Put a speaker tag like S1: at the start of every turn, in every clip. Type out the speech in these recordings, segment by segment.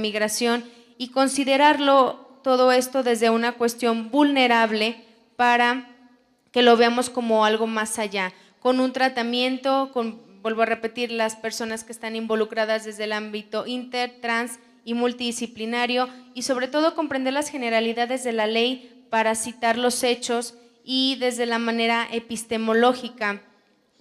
S1: migración y considerarlo todo esto desde una cuestión vulnerable para que lo veamos como algo más allá, con un tratamiento, vuelvo a repetir, las personas que están involucradas desde el ámbito inter, trans y multidisciplinario, y sobre todo comprender las generalidades de la ley para citar los hechos y desde la manera epistemológica,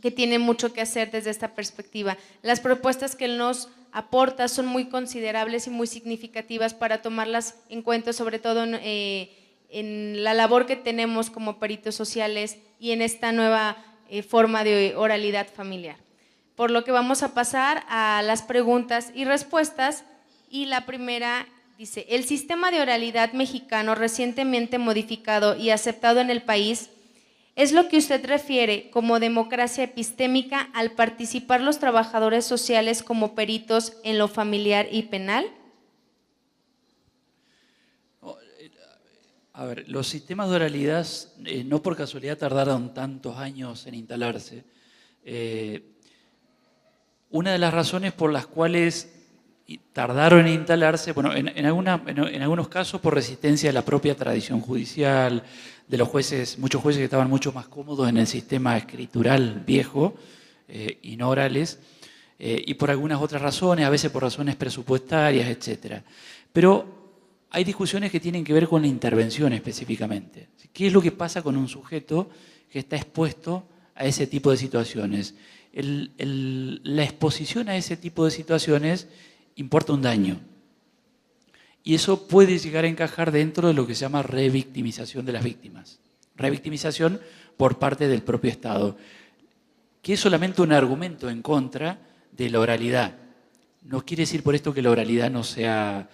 S1: que tiene mucho que hacer desde esta perspectiva. Las propuestas que él nos aporta son muy considerables y muy significativas para tomarlas en cuenta, sobre todo en la labor que tenemos como peritos sociales y en esta nueva forma de oralidad familiar. Por lo que vamos a pasar a las preguntas y respuestas, y la primera dice: el sistema de oralidad mexicano recientemente modificado y aceptado en el país, ¿es lo que usted refiere como democracia epistémica al participar los trabajadores sociales como peritos en lo familiar y penal?
S2: A ver, los sistemas de oralidad no por casualidad tardaron tantos años en instalarse. Una de las razones por las cuales tardaron en instalarse, bueno, en algunos casos por resistencia a la propia tradición judicial, de los jueces, muchos jueces que estaban mucho más cómodos en el sistema escritural viejo y no orales, y por algunas otras razones, a veces por razones presupuestarias, etc. Pero hay discusiones que tienen que ver con la intervención específicamente. ¿Qué es lo que pasa con un sujeto que está expuesto a ese tipo de situaciones? La exposición a ese tipo de situaciones importa un daño. Y eso puede llegar a encajar dentro de lo que se llama revictimización de las víctimas. Revictimización por parte del propio Estado, que es solamente un argumento en contra de la oralidad. No quiere decir por esto que la oralidad no sea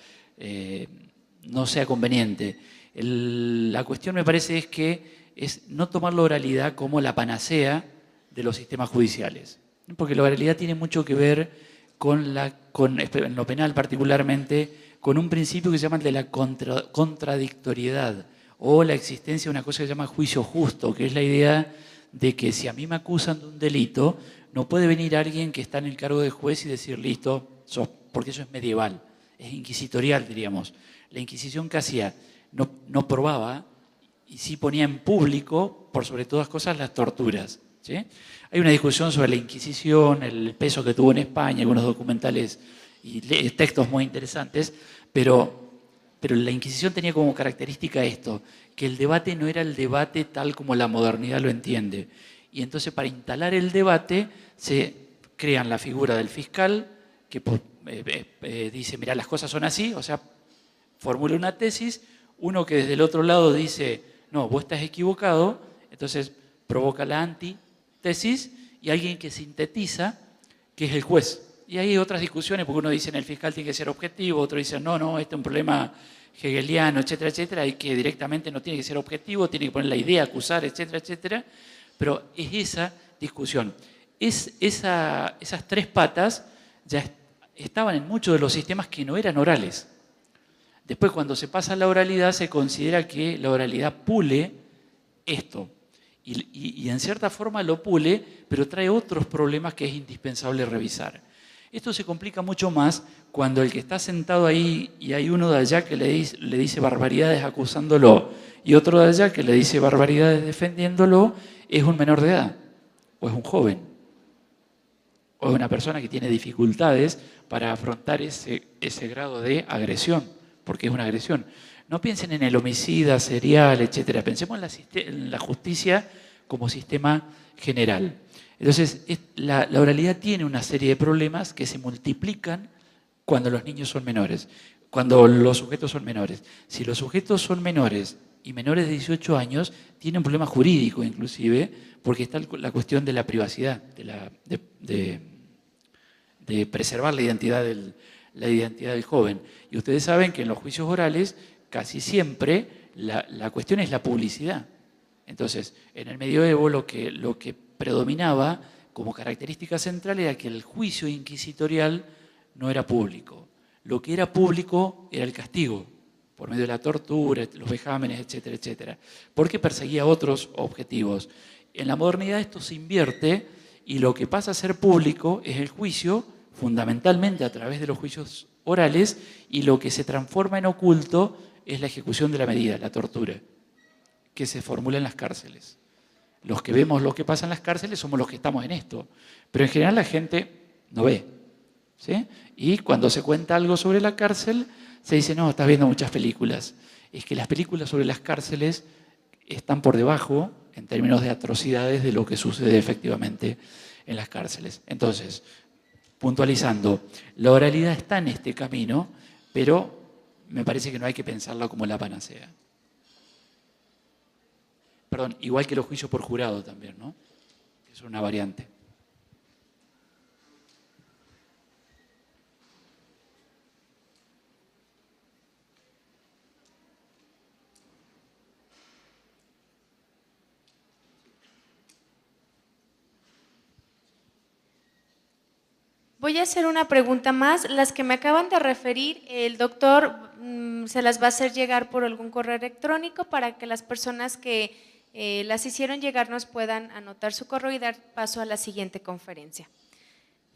S2: conveniente. La cuestión, me parece, es que es no tomar la oralidad como la panacea de los sistemas judiciales. Porque la oralidad tiene mucho que ver en lo penal particularmente, con un principio que se llama el de la contradictoriedad, o la existencia de una cosa que se llama juicio justo, que es la idea de que si a mí me acusan de un delito, no puede venir alguien que está en el cargo de juez y decir, listo, porque eso es medieval, es inquisitorial, diríamos. La Inquisición, ¿qué hacía? No probaba, y sí ponía en público, por sobre todas cosas, las torturas. ¿Sí? Hay una discusión sobre la Inquisición, el peso que tuvo en España, algunos documentales y textos muy interesantes, pero la Inquisición tenía como característica esto, que el debate no era el debate tal como la modernidad lo entiende. Y entonces, para instalar el debate, se crean la figura del fiscal, que dice, mirá, las cosas son así, o sea, formula una tesis, uno que desde el otro lado dice, no, vos estás equivocado, entonces provoca la antitesis, y alguien que sintetiza, que es el juez. Y hay otras discusiones, porque uno dice, el fiscal tiene que ser objetivo, otro dice, no, este es un problema hegeliano, etcétera, etcétera, y que directamente no tiene que ser objetivo, tiene que poner la idea, acusar, etcétera, etcétera. Pero es esa discusión. Esas tres patas ya estaban en muchos de los sistemas que no eran orales. Después, cuando se pasa a la oralidad, se considera que la oralidad pule esto. Y en cierta forma lo pule, pero trae otros problemas que es indispensable revisar. Esto se complica mucho más cuando el que está sentado ahí y hay uno de allá que le dice barbaridades acusándolo y otro de allá que le dice barbaridades defendiéndolo, es un menor de edad, o es un joven, o es una persona que tiene dificultades para afrontar ese grado de agresión, porque es una agresión. No piensen en el homicida serial, etc. Pensemos en la justicia como sistema general. Entonces, la oralidad tiene una serie de problemas que se multiplican cuando los niños son menores, cuando los sujetos son menores. Si los sujetos son menores y menores de 18 años, tienen un problema jurídico inclusive, porque está la cuestión de la privacidad, de preservar la identidad del joven. Y ustedes saben que en los juicios orales casi siempre la cuestión es la publicidad. Entonces, en el medioevo lo que predominaba como característica central era que el juicio inquisitorial no era público. Lo que era público era el castigo, por medio de la tortura, los vejámenes, etcétera, etcétera, porque perseguía otros objetivos. En la modernidad esto se invierte y lo que pasa a ser público es el juicio, fundamentalmente a través de los juicios orales, y lo que se transforma en oculto es la ejecución de la medida, la tortura, que se formula en las cárceles. Los que vemos lo que pasa en las cárceles somos los que estamos en esto, pero en general la gente no ve, ¿sí? Y cuando se cuenta algo sobre la cárcel, se dice, no, estás viendo muchas películas. Es que las películas sobre las cárceles están por debajo, en términos de atrocidades, de lo que sucede efectivamente en las cárceles. Entonces, puntualizando, la oralidad está en este camino, pero me parece que no hay que pensarla como la panacea. Perdón, igual que los juicios por jurado también, ¿no? Es una variante.
S1: Voy a hacer una pregunta más. Las que me acaban de referir, el doctor se las va a hacer llegar por algún correo electrónico para que las personas que las hicieron llegar nos puedan anotar su correo y dar paso a la siguiente conferencia.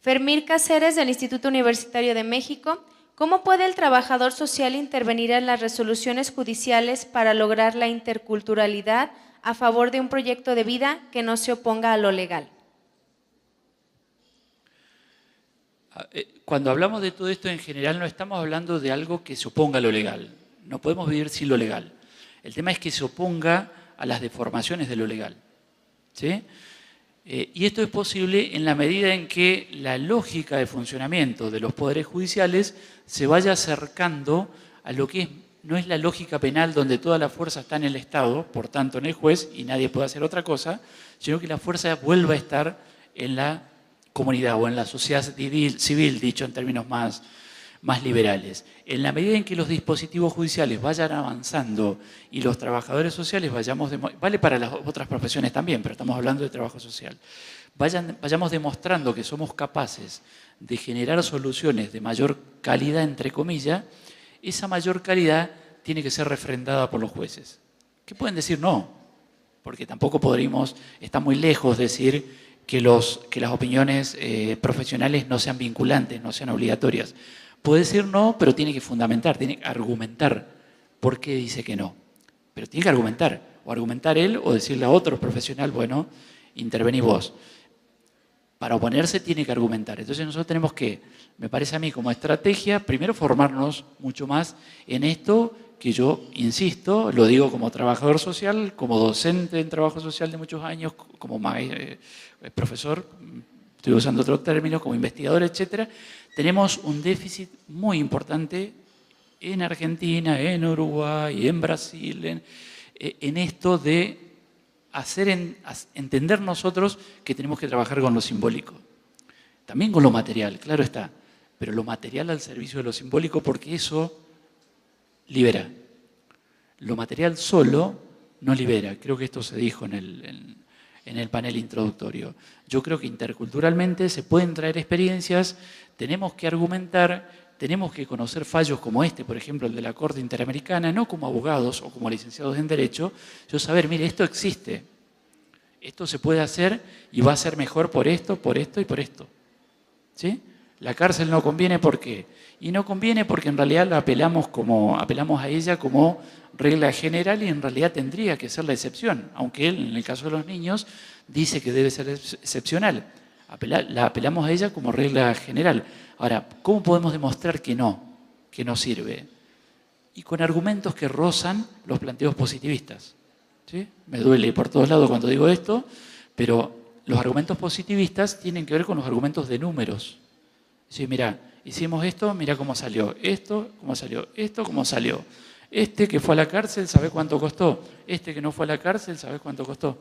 S1: Fermín Cáceres, del Instituto Universitario de México. ¿Cómo puede el trabajador social intervenir en las resoluciones judiciales para lograr la interculturalidad a favor de un proyecto de vida que no se oponga a lo legal?
S2: Cuando hablamos de todo esto en general no estamos hablando de algo que se oponga a lo legal. No podemos vivir sin lo legal. El tema es que se oponga a las deformaciones de lo legal, ¿sí? Y esto es posible en la medida en que la lógica de funcionamiento de los poderes judiciales se vaya acercando a lo que no es la lógica penal donde toda la fuerza está en el Estado, por tanto en el juez, y nadie puede hacer otra cosa, sino que la fuerza vuelva a estar en la comunidad o en la sociedad civil, dicho en términos más liberales. En la medida en que los dispositivos judiciales vayan avanzando y los trabajadores sociales vale para las otras profesiones también, pero estamos hablando de trabajo social, vayamos demostrando que somos capaces de generar soluciones de mayor calidad, entre comillas, esa mayor calidad tiene que ser refrendada por los jueces. ¿Qué pueden decir? No, porque tampoco podríamos, está muy lejos decir que las opiniones profesionales no sean vinculantes, no sean obligatorias. Puede decir no, pero tiene que fundamentar, tiene que argumentar por qué dice que no. Pero tiene que argumentar, o argumentar él, o decirle a otro profesional, bueno, intervení vos. Para oponerse tiene que argumentar. Entonces nosotros tenemos que, me parece a mí como estrategia, primero formarnos mucho más en esto, que yo, insisto, lo digo como trabajador social, como docente en trabajo social de muchos años, como profesor, estoy usando otro término, como investigador, etcétera. Tenemos un déficit muy importante en Argentina, en Uruguay, en Brasil, en esto de entender nosotros que tenemos que trabajar con lo simbólico. También con lo material, claro está, pero lo material al servicio de lo simbólico, porque eso libera. Lo material solo no libera. Creo que esto se dijo en el panel introductorio. Yo creo que interculturalmente se pueden traer experiencias, tenemos que argumentar, tenemos que conocer fallos como este, por ejemplo, el de la Corte Interamericana, no como abogados o como licenciados en Derecho, yo saber, mire, esto existe, esto se puede hacer y va a ser mejor por esto y por esto. ¿Sí? La cárcel no conviene, ¿por qué? Y no conviene porque en realidad la apelamos a ella como regla general y en realidad tendría que ser la excepción, aunque él, en el caso de los niños, dice que debe ser excepcional. La apelamos a ella como regla general. Ahora, ¿cómo podemos demostrar que no sirve? Y con argumentos que rozan los planteos positivistas. ¿Sí? Me duele por todos lados cuando digo esto, pero los argumentos positivistas tienen que ver con los argumentos de números. Sí, mira, hicimos esto, mira cómo salió, esto, cómo salió, esto, cómo salió. Este que fue a la cárcel, ¿sabe cuánto costó? Este que no fue a la cárcel, ¿sabe cuánto costó?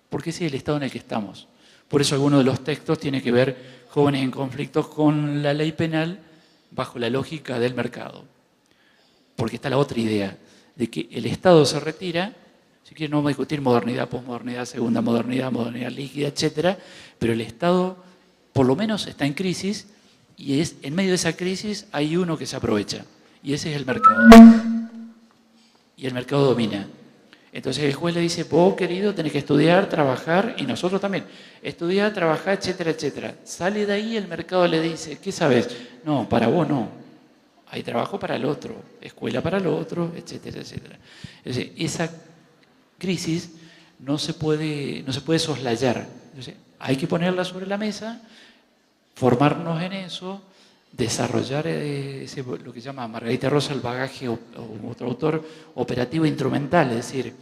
S2: Porque ese es el estado en el que estamos. Por eso alguno de los textos tiene que ver jóvenes en conflicto con la ley penal bajo la lógica del mercado. Porque está la otra idea, de que el Estado se retira, si quieren no vamos a discutir modernidad, posmodernidad, segunda modernidad, modernidad líquida, etcétera, pero el Estado por lo menos está en crisis y en medio de esa crisis hay uno que se aprovecha y ese es el mercado. Y el mercado domina. Entonces el juez le dice, vos querido tenés que estudiar, trabajar, y nosotros también, estudiar, trabajar, etcétera, etcétera. Sale de ahí, el mercado le dice, ¿qué sabes? No, para vos no, hay trabajo para el otro, escuela para el otro, etcétera, etcétera. Es decir, esa crisis no se puede soslayar. Entonces, hay que ponerla sobre la mesa, formarnos en eso, desarrollar lo que llama Margarita Rosa el bagaje, o otro autor, operativo instrumental, es decir,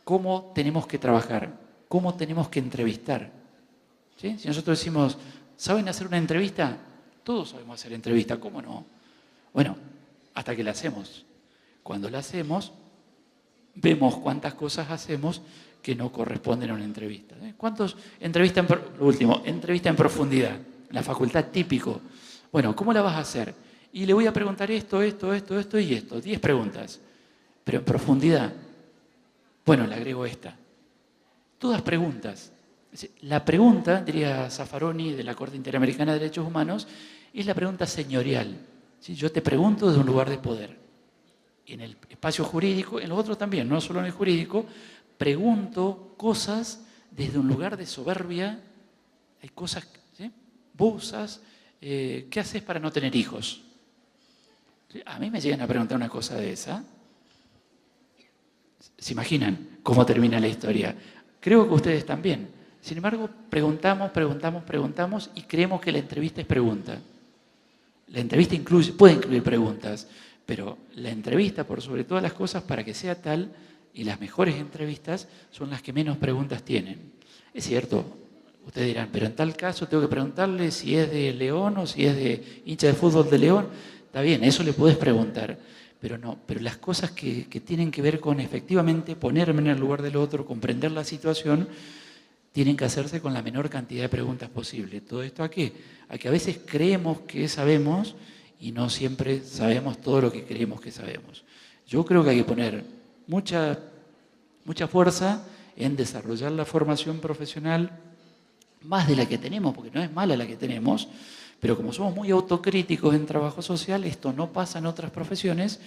S2: cómo tenemos que trabajar, cómo tenemos que entrevistar. ¿Sí? Si nosotros decimos, ¿saben hacer una entrevista? Todos sabemos hacer entrevista, ¿cómo no? Bueno, hasta que la hacemos. Cuando la hacemos, vemos cuántas cosas hacemos que no corresponden a una entrevista. ¿Cuántos entrevistas, lo último, entrevista en profundidad? En la facultad típico. Bueno, ¿cómo la vas a hacer? Y le voy a preguntar esto y esto. 10 preguntas. Pero en profundidad. Bueno, le agrego esta. Todas preguntas. La pregunta, diría Zaffaroni de la Corte Interamericana de Derechos Humanos, es la pregunta señorial. ¿Sí? Yo te pregunto desde un lugar de poder. En el espacio jurídico, en lo otro también, no solo en el jurídico, pregunto cosas desde un lugar de soberbia. Hay cosas, ¿sí? Vos usás, ¿qué haces para no tener hijos? ¿Sí? A mí me llegan a preguntar una cosa de esa. ¿Se imaginan cómo termina la historia? Creo que ustedes también. Sin embargo, preguntamos y creemos que la entrevista es pregunta. La entrevista puede incluir preguntas, pero la entrevista, por sobre todas las cosas, para que sea tal, y las mejores entrevistas son las que menos preguntas tienen. Es cierto, ustedes dirán, pero en tal caso tengo que preguntarle si es de León o si es de hincha de fútbol de León. Está bien, eso le puedes preguntar, pero no. Pero las cosas que tienen que ver con efectivamente ponerme en el lugar del otro, comprender la situación, tienen que hacerse con la menor cantidad de preguntas posible. ¿Todo esto a qué? A que a veces creemos que sabemos y no siempre sabemos todo lo que creemos que sabemos. Yo creo que hay que poner mucha fuerza en desarrollar la formación profesional, más de la que tenemos, porque no es mala la que tenemos, pero como somos muy autocríticos en trabajo social, esto no pasa en otras profesiones,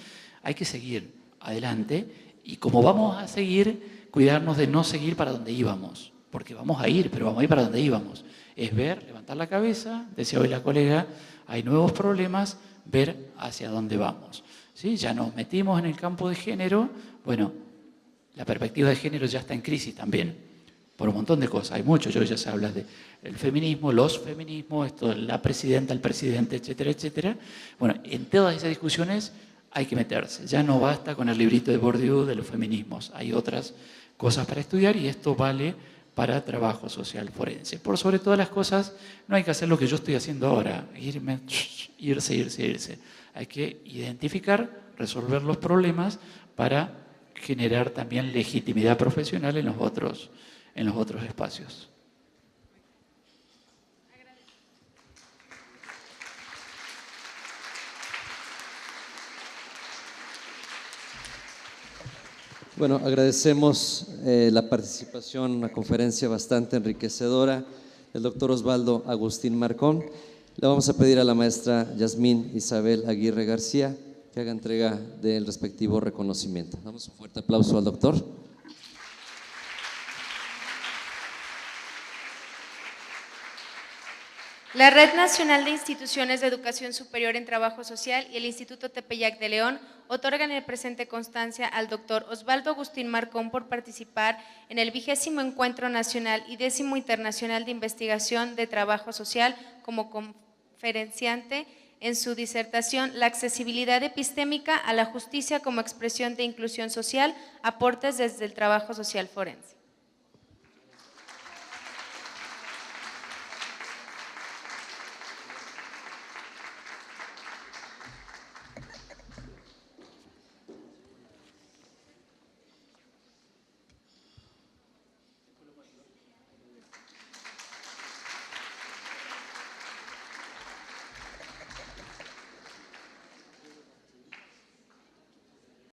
S2: hay que seguir adelante y como vamos a seguir, cuidarnos de no seguir para donde íbamos, porque vamos a ir, pero vamos a ir para donde íbamos. Es ver, levantar la cabeza, decía hoy la colega, hay nuevos problemas, ver hacia dónde vamos. ¿Sí? Ya nos metimos en el campo de género, bueno, la perspectiva de género ya está en crisis también, por un montón de cosas, hay mucho, ya se habla del feminismo, los feminismos, esto, la presidenta, el presidente, etcétera, etcétera. Bueno, en todas esas discusiones hay que meterse, ya no basta con el librito de Bourdieu de los feminismos, hay otras cosas para estudiar y esto vale para trabajo social forense. Por sobre todas las cosas, no hay que hacer lo que yo estoy haciendo ahora, irse. Hay que identificar, resolver los problemas para generar también legitimidad profesional en los otros espacios.
S3: Bueno, agradecemos la participación, una conferencia bastante enriquecedora del doctor Osvaldo Agustín Marcón. Le vamos a pedir a la maestra Yasmín Isabel Aguirre García que haga entrega del respectivo reconocimiento. Damos un fuerte aplauso al doctor.
S1: La Red Nacional de Instituciones de Educación Superior en Trabajo Social y el Instituto Tepeyac de León otorgan el presente constancia al doctor Osvaldo Agustín Marcón por participar en el 20º Encuentro Nacional y 10º Internacional de Investigación de Trabajo Social como conferenciante en su disertación La accesibilidad epistémica a la justicia como expresión de inclusión social, aportes desde el trabajo social forense.